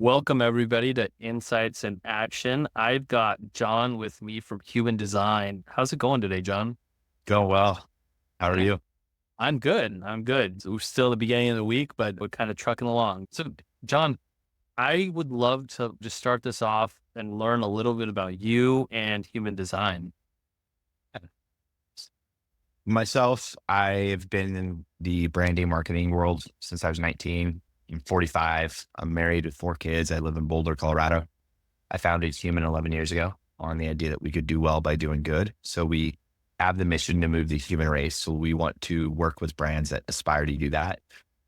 Welcome everybody to Insights in Action. I've got John with me from Human Design. How's it going today, John? Going well. How are you? I'm good. I'm good. So we're still at the beginning of the week, but we're kind of trucking along. So, John, I would love to just start this off and learn a little bit about you and Human Design. Myself, I've been in the branding marketing world since I was 19. I'm 45. I'm married with 4 kids. I live in Boulder, Colorado. I founded Human 11 years ago on the idea that we could do well by doing good. So we have the mission to move the human race. So we want to work with brands that aspire to do that.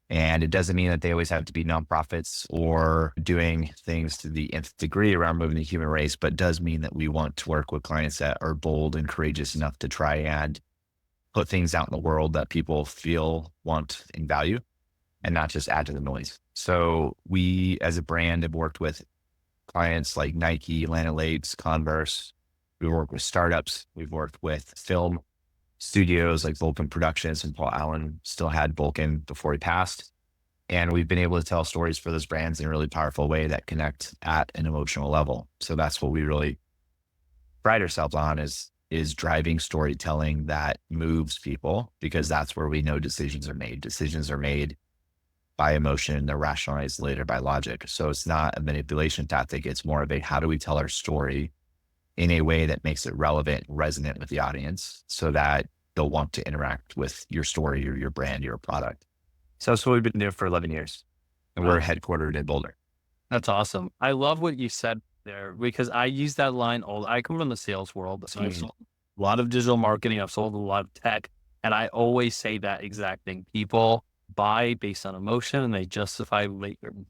And it doesn't mean that they always have to be nonprofits or doing things to the nth degree around moving the human race, but does mean that we want to work with clients that are bold and courageous enough to try and put things out in the world that people feel, want, and value, and not just add to the noise. So we, as a brand, have worked with clients like Nike, Atlanta Lakes, Converse. We work with startups. We've worked with film studios like Vulcan Productions, and Paul Allen still had Vulcan before he passed. And we've been able to tell stories for those brands in a really powerful way that connect at an emotional level. So that's what we really pride ourselves on is driving storytelling that moves people, because that's where we know decisions are made. Decisions are made by emotion, they're rationalized later by logic. So it's not a manipulation tactic. It's more of a, how do we tell our story in a way that makes it relevant, resonant with the audience so that they'll want to interact with your story or your brand, your product. So that's what we've been doing for 11 years. And we're Wow, headquartered in Boulder. that's awesome. I love what you said there because I use that line all. I come from the sales world, so I've Mm. sold a lot of digital marketing. I've sold a lot of tech, and I always say that exact thing. People buy based on emotion and they justify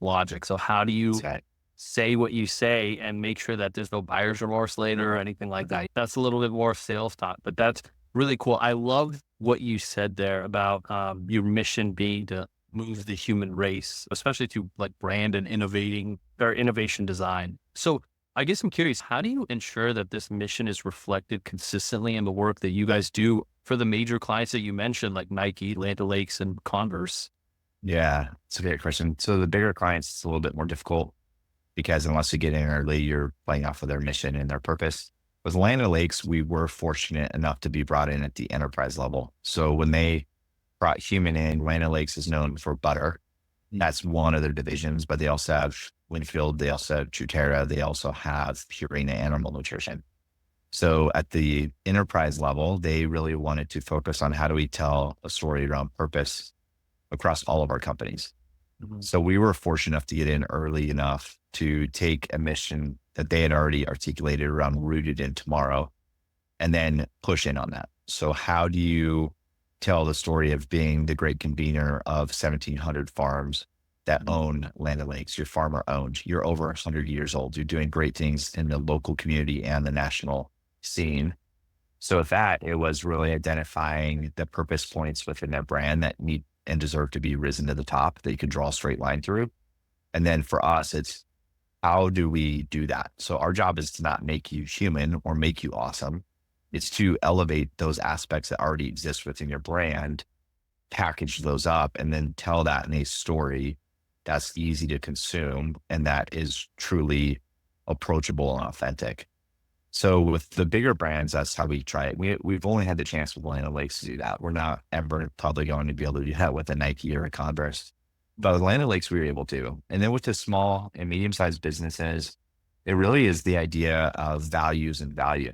logic. So how do you Okay. say what you say and make sure that there's no buyer's remorse later or anything like that? That's a little bit more sales talk, but that's really cool. I love what you said there about your mission being to move the human race, especially to like brand and innovating or innovation design. So I guess I'm curious, how do you ensure that this mission is reflected consistently in the work that you guys do for the major clients that you mentioned, like Nike, Atlanta Lakes, and Converse? Yeah, it's a great question. So the bigger clients, it's a little bit more difficult because unless you get in early, you're playing off of their mission and their purpose. With Land Lakes, we were fortunate enough to be brought in at the enterprise level. So when they brought Human in, Land Lakes is known for butter. That's one of their divisions, but they also have Winfield, they also have Truterra, they also have Purina Animal Nutrition. So at the enterprise level, they really wanted to focus on how do we tell a story around purpose across all of our companies. Mhm. So we were fortunate enough to get in early enough to take a mission that they had already articulated around rooted in tomorrow and then push in on that. So how do you tell the story of being the great convener of 1,700 farms that own Land Lakes? You're farmer owned. You're over 100 years old. You're doing great things in the local community and the national scene. So with that, it was really identifying the purpose points within that brand that need and deserve to be risen to the top that you can draw a straight line through. And then for us, it's how do we do that? So our job is to not make you human or make you awesome. It's to elevate those aspects that already exist within your brand, package those up, and then tell that in a story that's easy to consume and that is truly approachable and authentic. So with the bigger brands, that's how we try it. We've only had the chance with Atlanta Lakes to do that. We're not ever probably going to be able to do that with a Nike or a Converse. But with Atlanta Lakes, we were able to. And then with the small and medium-sized businesses, it really is the idea of values and value.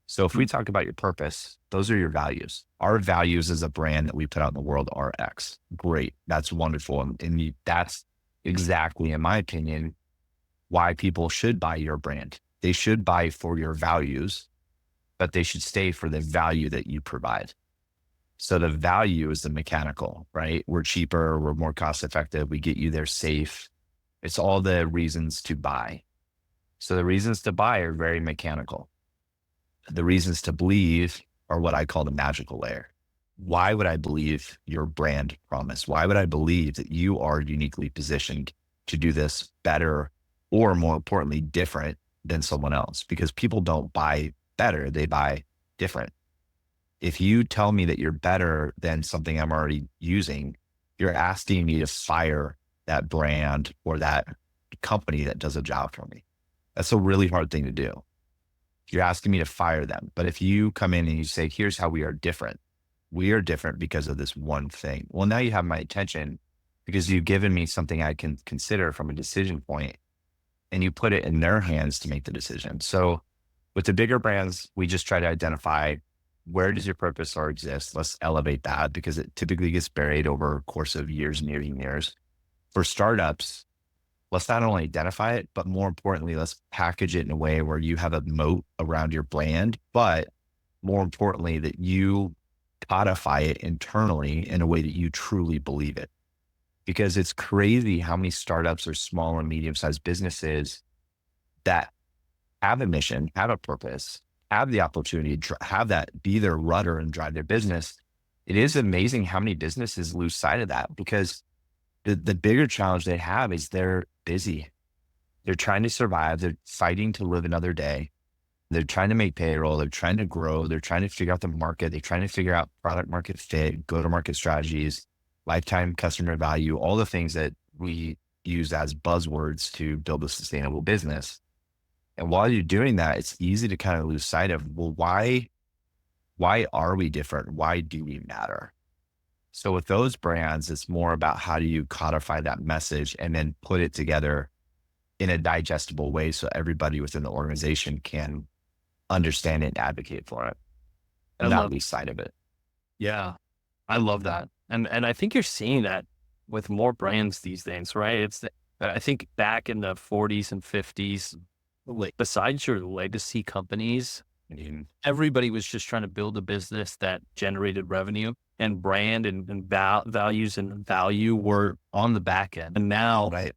So if we Mm. talk about your purpose, those are your values. Our values as a brand that we put out in the world are X. Great. That's wonderful. That's exactly, in my opinion, why people should buy your brand. They should buy for your values, but they should stay for the value that you provide. So the value is the mechanical, right? We're cheaper, we're more cost effective, we get you there safe. It's all the reasons to buy. So the reasons to buy are very mechanical. The reasons to believe are what I call the magical layer. Why would I believe your brand promise? Why would I believe that you are uniquely positioned to do this better or more importantly, different than someone else? Because people don't buy better, they buy different. If you tell me that you're better than something I'm already using, you're asking me to fire that brand or that company that does a job for me. That's a really hard thing to do. You're asking me to fire them. But if you come in and you say, here's how we are different because of this one thing. Well, now you have my attention because you've given me something I can consider from a decision point, and you put it in their hands to make the decision. So with the bigger brands, we just try to identify, where does your purpose or exist? Let's elevate that, because it typically gets buried over a course of years and years and years. For startups, let's not only identify it, but more importantly, let's package it in a way where you have a moat around your brand, but more importantly, that you codify it internally in a way that you truly believe it. Because it's crazy how many startups or small and medium-sized businesses that have a mission, have a purpose, have the opportunity to have that be their rudder and drive their business. It is amazing how many businesses lose sight of that, because the bigger challenge they have is they're busy. They're trying to survive. They're fighting to live another day. They're trying to make payroll. They're trying to grow. They're trying to figure out the market. They're trying to figure out product market fit, go-to-market strategies, lifetime customer value, all the things that we use as buzzwords to build a sustainable business. And while you're doing that, it's easy to kind of lose sight of, well, why are we different? Why do we matter? So with those brands, it's more about how do you codify that message and then put it together in a digestible way so everybody within the organization can understand it and advocate for it I and not love, lose sight of it. yeah, I love that. And I think you're seeing that with more brands these days, right? I think back in the 40s and 50s, like besides your legacy companies, Mhm. everybody was just trying to build a business that generated revenue, and brand and values and value were on the back end. And now Right.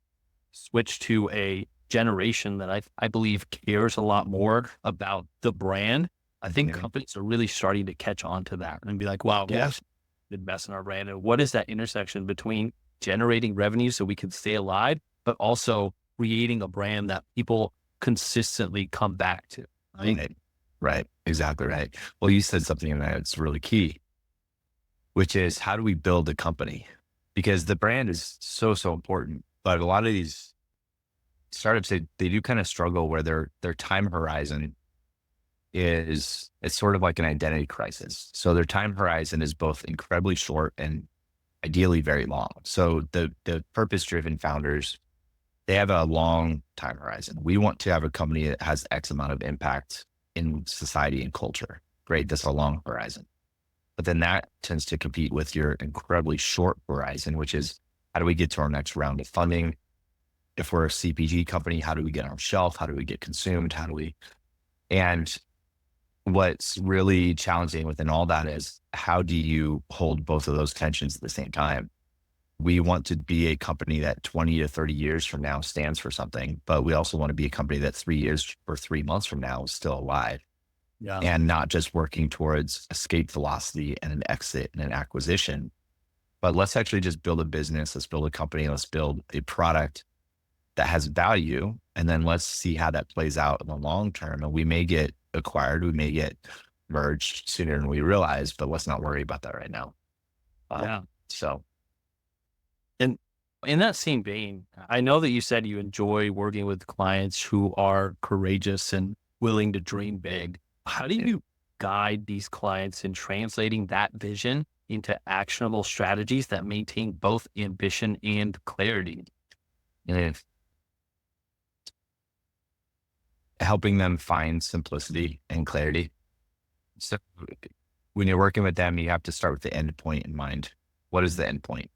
switch to a generation that I believe cares a lot more about the brand. I think Mhm. companies are really starting to catch on to that and be like, wow, we Yeah. actually invest in our brand. And what is that intersection between generating revenue so we can stay alive, but also creating a brand that people consistently come back to? Right. Right. Right. Exactly right. Well, you said something in that's really key, which is, how do we build a company? Because the brand is so, so important. But a lot of these startups, they do kind of struggle where their time horizon is, it's sort of like an identity crisis. So their time horizon is both incredibly short and ideally very long. So the purpose driven founders, they have a long time horizon. We want to have a company that has X amount of impact in society and culture. Great. That's a long horizon. But then that tends to compete with your incredibly short horizon, which is, how do we get to our next round of funding? If we're a CPG company, how do we get on shelf? How do we get consumed? And what's really challenging within all that is, how do you hold both of those tensions at the same time? We want to be a company that 20 to 30 years from now stands for something, but we also want to be a company that 3 years or 3 months from now is still alive, Yeah. and not just working towards escape velocity and an exit and an acquisition. But let's actually just build a business. Let's build a company. Let's build a product that has value. And then let's see how that plays out in the long term. And we may get acquired. We may get merged sooner than we realize, but let's not worry about that right now. Um, Yeah. so And in that same vein, I know that you said you enjoy working with clients who are courageous and willing to dream big. How do yeah, you guide these clients in translating that vision into actionable strategies that maintain both ambition and clarity? yeah, helping them find simplicity and clarity. So when you're working with them, you have to start with the end point in mind. What is the end point?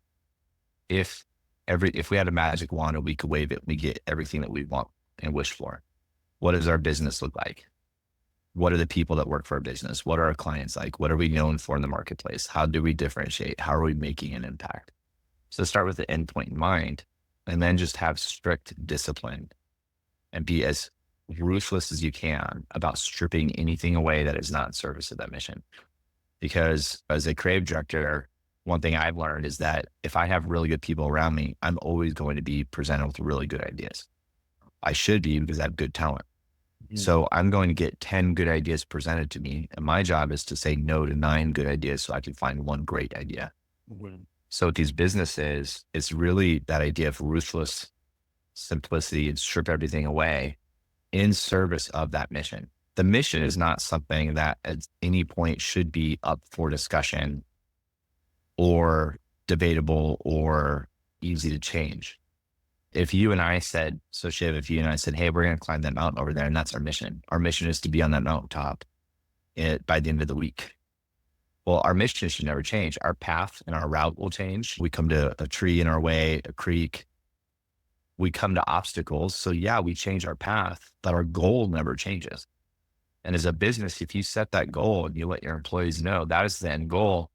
If if we had a magic wand and we could wave it, we get everything that we want and wish for. What does our business look like? What are the people that work for our business? What are our clients like? What are we known for in the marketplace? How do we differentiate? How are we making an impact? So start with the end point in mind, and then just have strict discipline and be as ruthless as you can about stripping anything away that is not in service of that mission. Because as a creative director, one thing I've learned is that if I have really good people around me, I'm always going to be presented with really good ideas. I should be, because I have good talent. Mm. So I'm going to get 10 good ideas presented to me. And my job is to say no to 9 good ideas so I can find one great idea. Mhm. So with these businesses, it's really that idea of ruthless simplicity and strip everything away in service of that mission. The mission is not something that at any point should be up for discussion or debatable or easy to change. If you and I said, so Shiv, if you and I said, hey, we're going to climb that mountain over there, and that's our mission is to be on that mountaintop by the end of the week. Well, our mission should never change. Our path and our route will change. We come to a tree in our way, a creek, we come to obstacles. So yeah, we change our path, but our goal never changes. And as a business, if you set that goal and you let your employees know that is the end goal,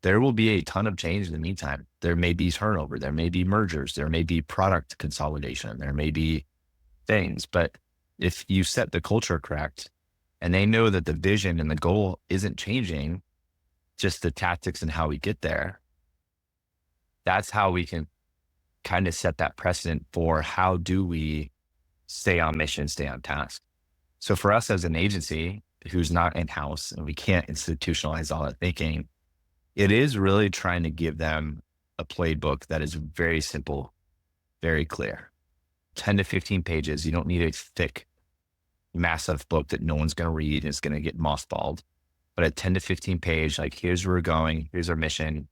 there will be a ton of change in the meantime. There may be turnover, there may be mergers, there may be product consolidation, there may be things. But if you set the culture correct and they know that the vision and the goal isn't changing, just the tactics and how we get there, that's how we can kind of set that precedent for how do we stay on mission, stay on task. So for us as an agency who's not in-house and we can't institutionalize all that thinking, it is really trying to give them a playbook that is very simple, very clear. 10 to 15 pages. You don't need a thick, massive book that no one's going to read and it's going to get mothballed. But a 10 to 15 page, like, here's where we're going, here's our mission.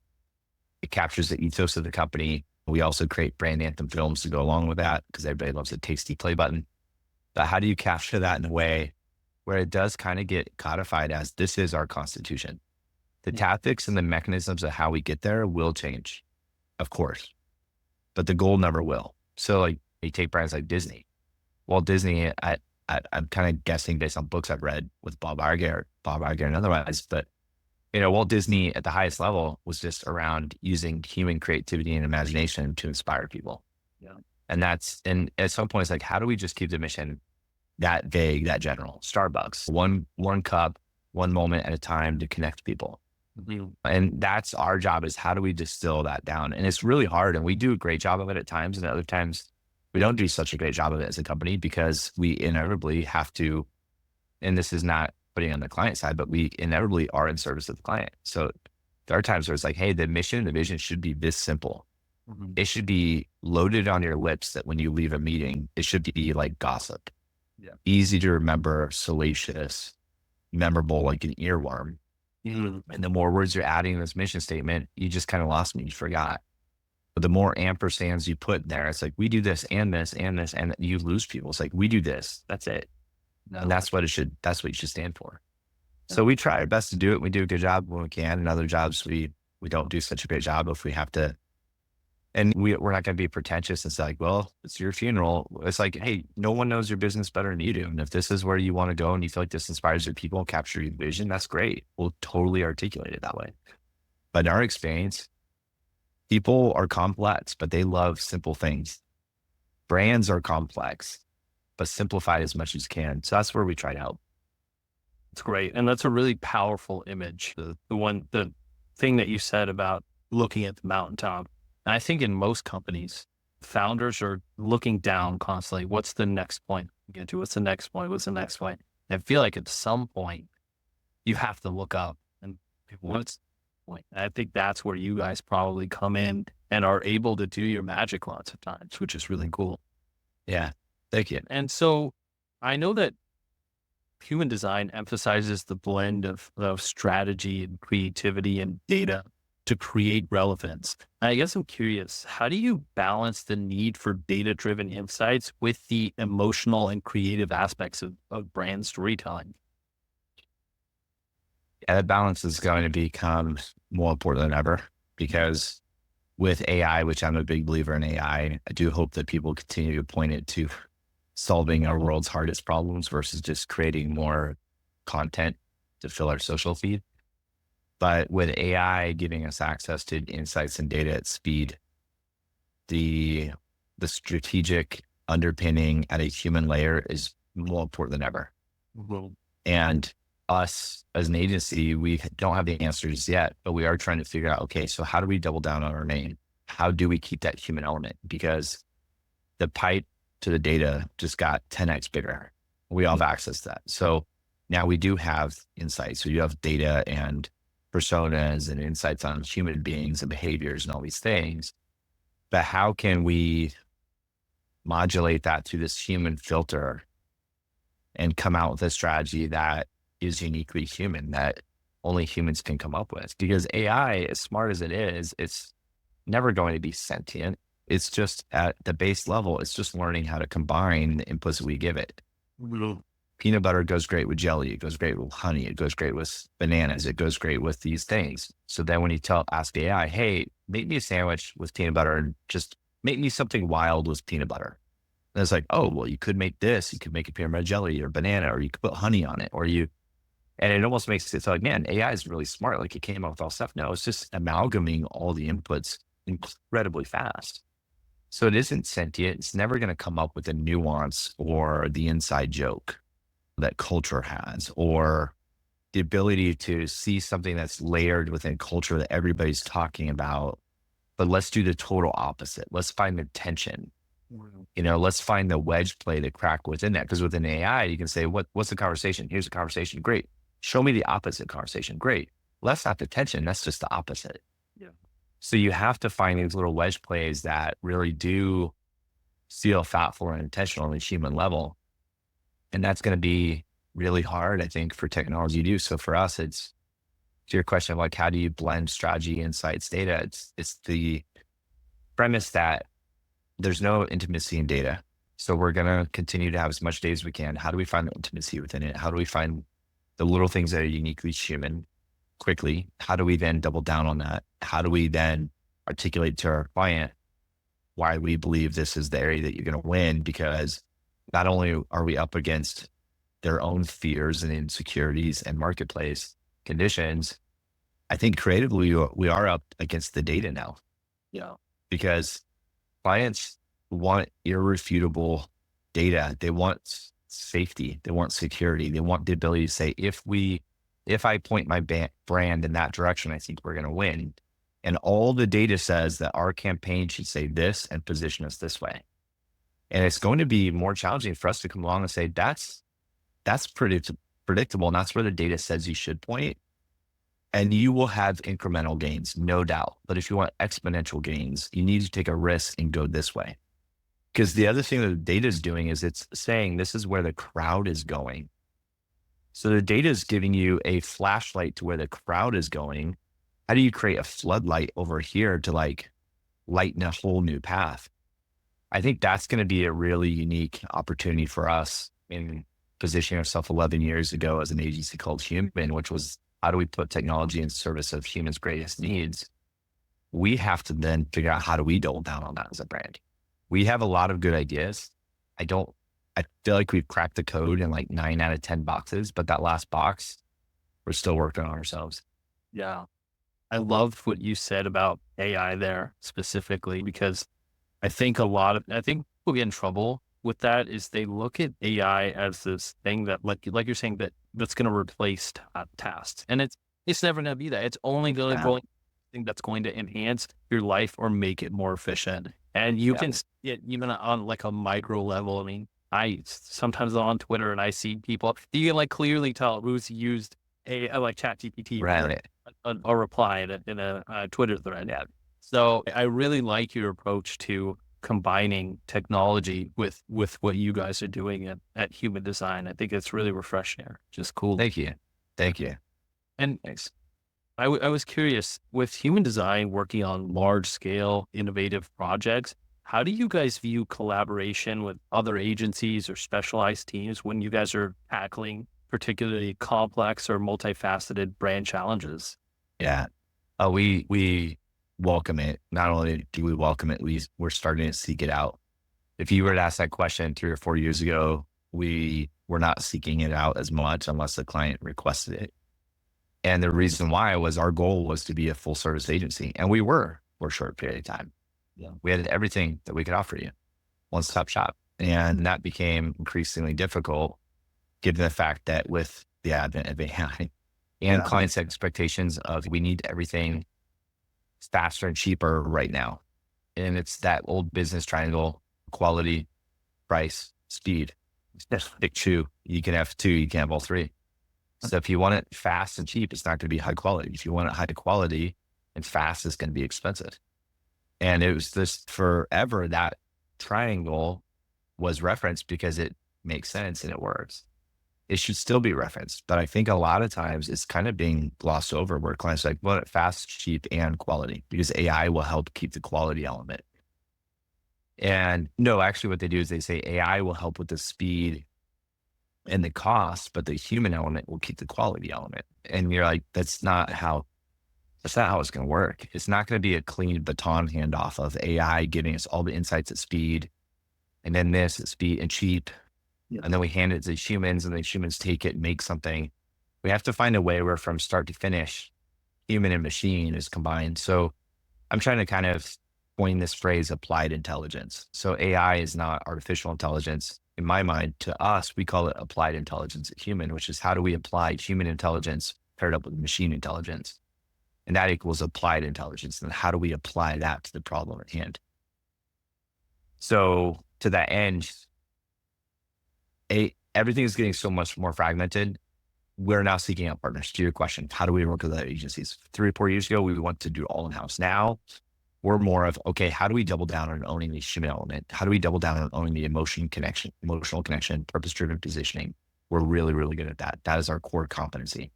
It captures the ethos of the company. We also create brand anthem films to go along with that because everybody loves a tasty play button. But how do you capture that in a way where it does kind of get codified as this is our constitution? The tactics and the mechanisms of how we get there will change, of course, but the goal never will. So like you take brands like Disney. Walt Disney, I'm kind of guessing based on books I've read with Bob Iger and otherwise, but Walt Disney at the highest level was just around using human creativity and imagination to inspire people. Yeah. And at some point it's like, how do we just keep the mission that vague, that general? Starbucks, one cup, one moment at a time to connect people. Mm-hmm. And that's our job, is how do we distill that down? And it's really hard, and we do a great job of it at times, and other times we don't do such a great job of it as a company because we inevitably have to, and this is not putting on the client side, but we inevitably are in service of the client. So there are times where it's like, hey, the mission and the vision should be this simple. Mm-hmm. It should be loaded on your lips that when you leave a meeting, it should be like gossip. Yeah. Easy to remember, salacious, memorable, like an earworm. Mm-hmm. And the more words you're adding in this mission statement, you just kind of lost me. You forgot. But the more ampersands you put there, it's like, we do this and this and this, and you lose people. It's like, we do this. That's it. No. And that's what you should stand for. No. So we try our best to do it. We do a good job when we can. And other jobs, we don't do such a great job if we have to. And we're not going to be pretentious and say like, well, it's your funeral. It's like, hey, no one knows your business better than you do. And if this is where you want to go and you feel like this inspires your people and capture your vision, that's great. We'll totally articulate it that way. But in our experience, people are complex, but they love simple things. Brands are complex, but simplified as much as you can. So that's where we try to help. It's great. And that's a really powerful image. The thing that you said about looking at the mountaintop. And I think in most companies, founders are looking down constantly. What's the next point? Get to what's the next point? What's the next point? And I feel like at some point you have to look up and what's the point? And I think that's where you guys probably come in and are able to do your magic lots of times, which is really cool. Yeah. Thank you. And so I know that human design emphasizes the blend of strategy and creativity and data to create relevance. I guess I'm curious, how do you balance the need for data-driven insights with the emotional and creative aspects of brand storytelling? Yeah, that balance is going to become more important than ever because with AI, which I'm a big believer in AI, I do hope that people continue to point it to solving our world's hardest problems versus just creating more content to fill our social feed. But with AI giving us access to insights and data at speed, the strategic underpinning at a human layer is more important than ever. Mm-hmm. And us as an agency, we don't have the answers yet, but we are trying to figure out, okay, so how do we double down on our name? How do we keep that human element? Because the pipe to the data just got 10x bigger. We all have access to that. So now we do have insights. So you have data and personas and insights on human beings and behaviors and all these things. But how can we modulate that through this human filter and come out with a strategy that is uniquely human, that only humans can come up with. Because AI, as smart as it is, it's never going to be sentient. It's just at the base level, it's just learning how to combine the inputs we give it. Mhm. Peanut butter goes great with jelly. It goes great with honey. It goes great with bananas. It goes great with these things. So then when you ask AI, hey, make me a sandwich with peanut butter and just make me something wild with peanut butter. And it's like, oh, well, you could make this. You could make a peanut butter jelly or banana, or you could put honey on it, and it almost makes it so like, man, AI is really smart. Like it came up with all stuff. No, it's just amalgamating all the inputs incredibly fast. So it isn't sentient. It's never going to come up with a nuance or the inside joke that culture has, or the ability to see something that's layered within culture that everybody's talking about. But let's do the total opposite. Let's find the tension. Let's find the wedge play to crack within that. Because within AI, you can say, what's the conversation? Here's the conversation. Great. Show me the opposite conversation. Great. Well, that's not the tension. That's just the opposite. Yeah. So you have to find these little wedge plays that really do feel thoughtful and intentional on the human level. And that's going to be really hard, I think, for technology to do. So for us, it's to your question of like, how do you blend strategy, insights, data? It's the premise that there's no intimacy in data. So we're going to continue to have as much data as we can. How do we find the intimacy within it? How do we find the little things that are uniquely human quickly? How do we then double down on that? How do we then articulate to our client why we believe this is the area that you're going to win? Because not only are we up against their own fears and insecurities and marketplace conditions, I think creatively we are up against the data now. Yeah. Because clients want irrefutable data. They want safety. They want security. They want the ability to say, if I point my brand in that direction, I think we're going to win. And all the data says that our campaign should say this and position us this way. And it's going to be more challenging for us to come along and say, that's predictable. And that's where the data says you should point. And you will have incremental gains, no doubt. But if you want exponential gains, you need to take a risk and go this way. Because the other thing that the data is doing is it's saying this is where the crowd is going. So the data is giving you a flashlight to where the crowd is going. How do you create a floodlight over here to like lighten a whole new path? I think that's going to be a really unique opportunity for us in positioning ourselves 11 years ago as an agency called Human, which was how do we put technology in service of humans' greatest needs? We have to then figure out how do we double down on that as a brand. We have a lot of good ideas. I feel like we've cracked the code in like 9 out of 10 boxes, but that last box, we're still working on ourselves. Yeah. I loved what you said about AI there specifically, because I think people get in trouble with that is they look at AI as this thing that like you're saying that's going to replace tasks. And it's never going to be that. It's only going to go thing that's going to enhance your life or make it more efficient. And you can see it even on like a micro level. I mean, I sometimes on Twitter and I see people, you can like clearly tell who's used like ChatGPT Right. a reply in a Twitter thread. Yeah. So I really like your approach to combining technology with what you guys are doing at Human Design. I think it's really refreshing. Just cool. Thank you. Thank you. And Thanks. I was curious, with Human Design working on large scale innovative projects, how do you guys view collaboration with other agencies or specialized teams when you guys are tackling particularly complex or multifaceted brand challenges? Yeah. We welcome it. Not only do we welcome it, we're starting to seek it out. If you were to ask that question 3 or 4 years ago, we were not seeking it out as much unless the client requested it. And the reason why was our goal was to be a full service agency. And we were for a short period of time. Yeah. We had everything that we could offer you, one-stop shop. And that became increasingly difficult given the fact that with the advent of AI and clients' expectations of we need everything faster and cheaper right now. And it's that old business triangle: quality, price, speed. Pick two. You can have two, you can have all three. So if you want it fast and cheap, it's not going to be high quality. If you want it high quality and fast, it's going to be expensive. And it was just forever that triangle was referenced because it makes sense and it works. It should still be referenced. But I think a lot of times it's kind of being glossed over where clients are like, well, fast, cheap, and quality, because AI will help keep the quality element. And no, actually what they do is they say AI will help with the speed and the cost, but the human element will keep the quality element. And you're like, that's not how it's going to work. It's not going to be a clean baton handoff of AI giving us all the insights at speed, and then this at speed and cheap. Yeah. And then we hand it to humans, and then humans take it and make something. We have to find a way where from start to finish, human and machine is combined. So I'm trying to kind of coin this phrase applied intelligence. So AI is not artificial intelligence. In my mind, to us, we call it applied intelligence at human, which is how do we apply human intelligence paired up with machine intelligence? And that equals applied intelligence. And how do we apply that to the problem at hand? So to that end, everything is getting so much more fragmented. We're now seeking out partners. To your question, how do we work with other agencies? 3 or 4 years ago, we want to do all in-house. Now we're more of, okay, how do we double down on owning the human element? How do we double down on owning the emotional connection, purpose-driven positioning? We're really, really good at that. That is our core competency.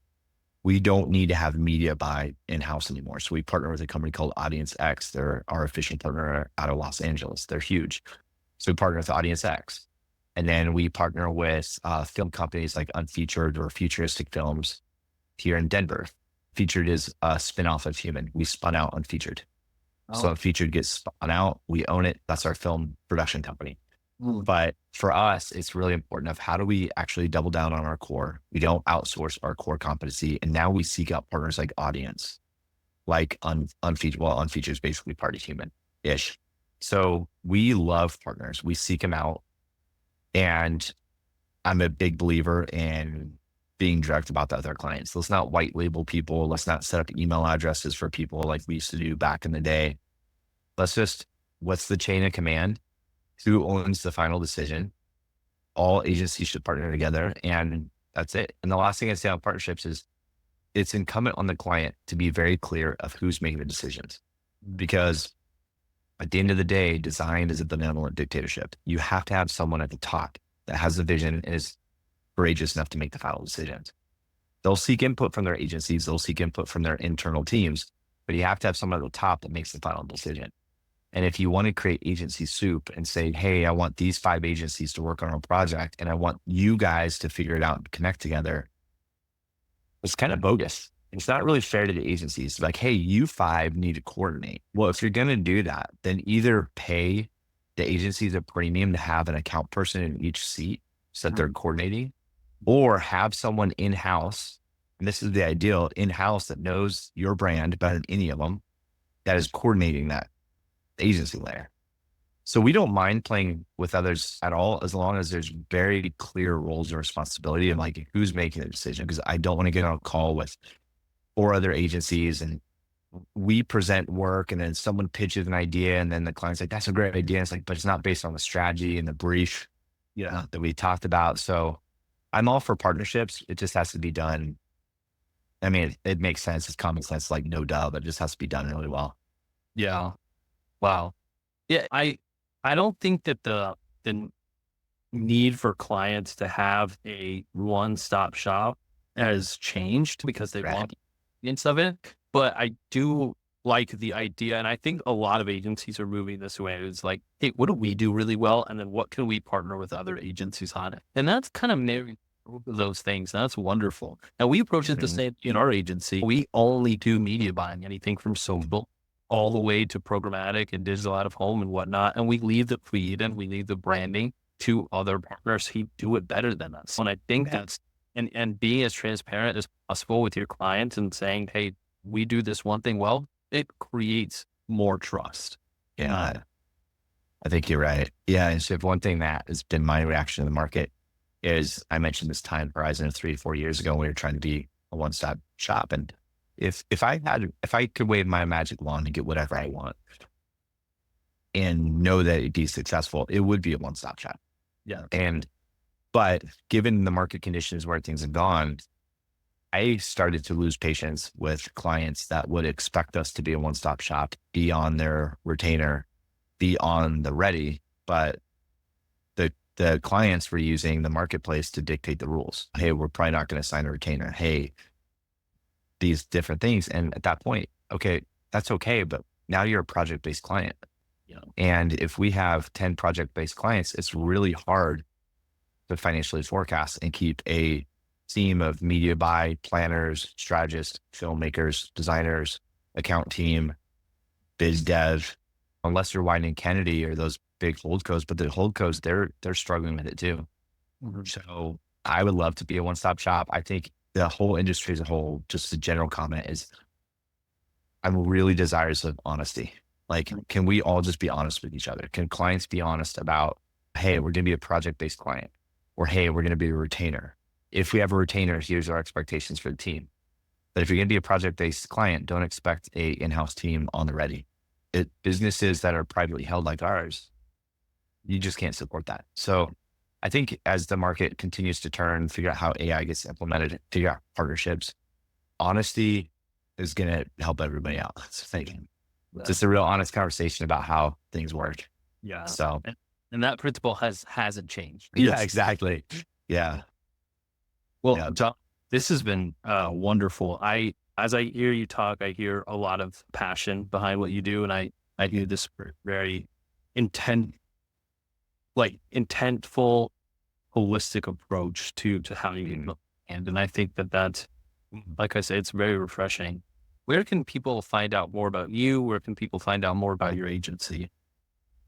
We don't need to have media buy in-house anymore. So we partner with a company called Audience X. They're our official partner out of Los Angeles. They're huge. So we partner with Audience X. And then we partner with film companies like Unfeatured or Futuristic Films here in Denver. Featured is a spinoff of Human. We spun out Unfeatured. So Unfeatured gets spun out. We own it. That's our film production company. But for us, it's really important of how do we actually double down on our core? We don't outsource our core competency. And now we seek out partners like Audience, like Unfeatured. Well, Unfeatured is basically part of Human-ish. So we love partners. We seek them out. And I'm a big believer in being direct about that with our clients. Let's not white label people. Let's not set up email addresses for people like we used to do back in the day. Let's just, what's the chain of command? Who owns the final decision? All agencies should partner together, and that's it. And the last thing I say on partnerships is it's incumbent on the client to be very clear of who's making the decisions, because at the end of the day, design is a benevolent dictatorship. You have to have someone at the top that has the vision and is courageous enough to make the final decisions. They'll seek input from their agencies. They'll seek input from their internal teams, but you have to have someone at the top that makes the final decision. And if you want to create agency soup and say, hey, I want these 5 agencies to work on a project and I want you guys to figure it out and connect together, it's kind of bogus. It's not really fair to the agencies. Like, hey, you 5 need to coordinate. Well, if you're going to do that, then either pay the agencies a premium to have an account person in each seat so that they're coordinating, or have someone in-house, and this is the ideal, in-house that knows your brand better than any of them, that is coordinating that agency layer. So we don't mind playing with others at all, as long as there's very clear roles and responsibility and like who's making the decision. Because I don't want to get on a call with 4 other agencies and we present work and then someone pitches an idea and then the client's like, that's a great idea. It's like, but it's not based on the strategy and the brief, that we talked about. So I'm all for partnerships. It just has to be done. I mean, it makes sense. It's common sense, like no duh, but it just has to be done really well. Yeah. Wow. Yeah. I don't think that the need for clients to have a one-stop shop has changed because they Right. want inch of it. But I do like the idea, and I think a lot of agencies are moving this way. It's like, hey, what do we do really well? And then what can we partner with other agencies on it? And that's kind of narrowing those things. That's wonderful. And we approach it the Mhm. same in our agency. We only do media buying, anything from social all the way to programmatic and digital out of home and whatnot. And we leave the feed and we leave the branding to other partners who do it better than us. And I think that's, and being as transparent as possible with your clients and saying, hey, we do this one thing well, it creates more trust. Yeah, I think you're right. Yeah. And so one thing that has been my reaction to the market is I mentioned this time horizon of 3 to 4 years ago, we were trying to be a one-stop shop. And if I could wave my magic wand and get whatever I want and know that it'd be successful, it would be a one-stop shop. Yeah. But given the market conditions where things have gone, I started to lose patience with clients that would expect us to be a one-stop shop, be on their retainer, be on the ready, but the The clients were using the marketplace to dictate the rules. Hey, we're probably not going to sign a retainer. Hey, these different things. And at that point, okay, that's okay. But now you're a project-based client. Yeah. And if we have 10 project-based clients, it's really hard to financially forecast and keep a team of media buy planners, strategists, filmmakers, designers, account team, biz dev, unless you're Wyden Kennedy or those big holdcos, but the holdcos, they're struggling with it too. Mhm. So I would love to be a one-stop shop. I think the whole industry as a whole, just a general comment is I'm really desirous of honesty. Like, can we all just be honest with each other? Can clients be honest about, hey, we're going to be a project-based client, or hey, we're going to be a retainer. If we have a retainer, here's our expectations for the team. But if you're going to be a project-based client, don't expect a in-house team on the ready. Businesses that are privately held like ours, you just can't support that. So I think as the market continues to turn, figure out how AI gets implemented, figure out partnerships, honesty is going to help everybody out. So thank you. Just a real honest conversation about how things work. Yeah. So And that principle hasn't changed. yeah, exactly. Yeah. Well, Yeah. John, this has been wonderful. As I hear you talk, I hear a lot of passion behind what you do, and I hear this very intent, intentful, holistic approach to how you get and I think that's, like I said, it's very refreshing. Where can people find out more about you? Where can people find out more about your agency?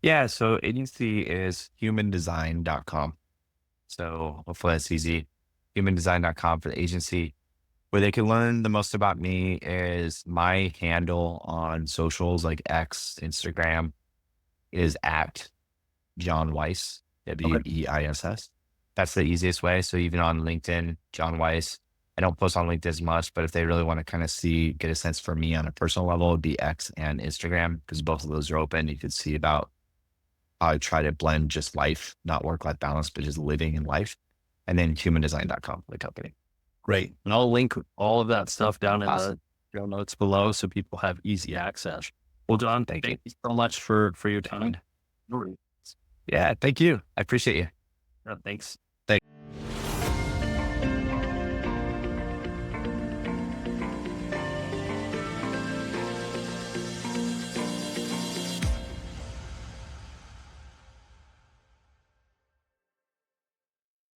Yeah. So agency is humandesign.com. So hopefully that's easy. Humandesign.com for the agency. Where they can learn the most about me is my handle on socials like X, Instagram is at John Weiss, Okay. Weiss. That's the easiest way. So even on LinkedIn, John Weiss. I don't post on LinkedIn as much, but if they really want to kind of get a sense for me on a personal level, it'd be X and Instagram because both of those are open. You could see about how I try to blend just life, not work-life balance, but just living in life. And then humandesign.com, the company. Great. And I'll link all of that stuff down in Awesome. the show notes below so people have easy access. Well, John, Thank you. thank you so much for your time. Yeah, thank you. I appreciate you. Thanks.